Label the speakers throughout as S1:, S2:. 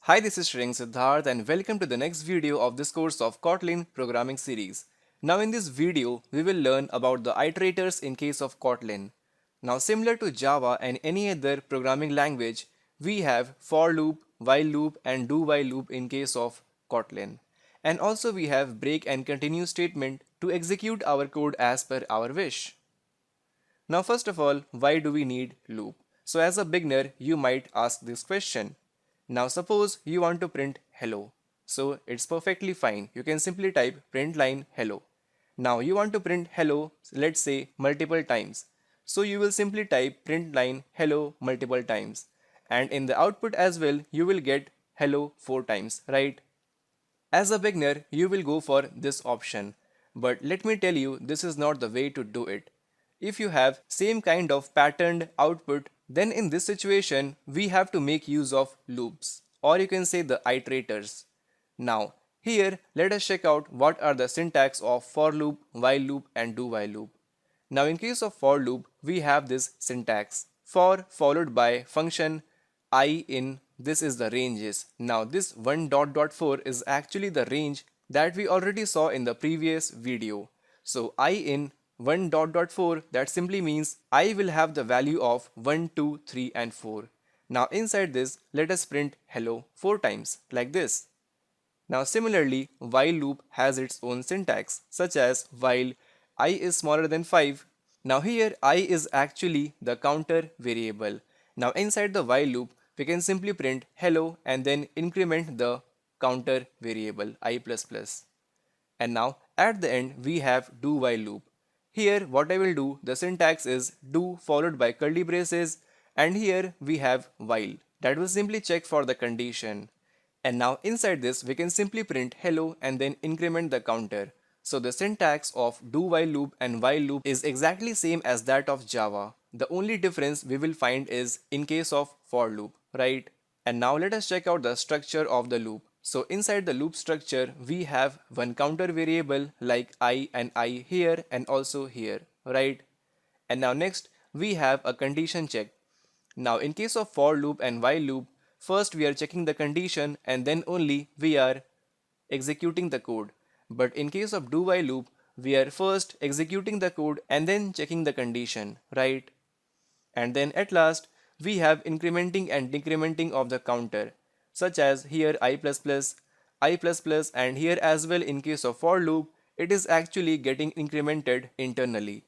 S1: Hi, this is Shreyang Siddharth and welcome to the next video of this course of Kotlin programming series. Now in this video, we will learn about the iterators in case of Kotlin. Now similar to Java and any other programming language, we have for loop, while loop and do while loop in case of Kotlin. And also we have break and continue statement to execute our code as per our wish. Now first of all, why do we need loop? So as a beginner, you might ask this question. Now suppose you want to print hello. So it's perfectly fine. You can simply type print line hello. Now you want to print hello, let's say multiple times. So you will simply type print line hello multiple times. And in the output as well, you will get hello 4 times, right? As a beginner, you will go for this option. But let me tell you, this is not the way to do it. If you have same kind of patterned output, then in this situation, we have to make use of loops, or you can say the iterators. Now, here, let us check out what are the syntax of for loop, while loop and do while loop. Now in case of for loop, we have this syntax for followed by function I in this is the ranges. Now this 1 dot dot 4 is actually the range that we already saw in the previous video. So I in 1 dot dot 4 that simply means I will have the value of 1, 2, 3 and 4. Now inside this let us print hello 4 times like this. Now similarly, while loop has its own syntax, such as while I is smaller than 5. Now here I is actually the counter variable. Now inside the while loop, we can simply print hello and then increment the counter variable I++. And now at the end we have do while loop. Here what I will do, the syntax is do followed by curly braces, and here we have while. That will simply check for the condition. And now inside this we can simply print hello and then increment the counter. So the syntax of do while loop and while loop is exactly same as that of Java. The only difference we will find is in case of for loop, right? And now let us check out the structure of the loop. So inside the loop structure we have one counter variable like I and I here and also here, right? And now next we have a condition check. Now in case of for loop and while loop, first we are checking the condition and then only we are executing the code. But in case of do while loop, we are first executing the code and then checking the condition, right? And then at last, we have incrementing and decrementing of the counter, such as here I++, I++, and here as well in case of for loop, it is actually getting incremented internally.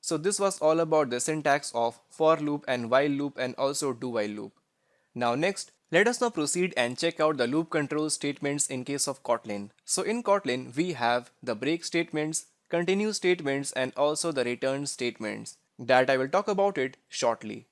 S1: So this was all about the syntax of for loop and while loop and also do while loop. Now next, let us now proceed and check out the loop control statements in case of Kotlin. So in Kotlin, we have the break statements, continue statements and also the return statements that I will talk about it shortly.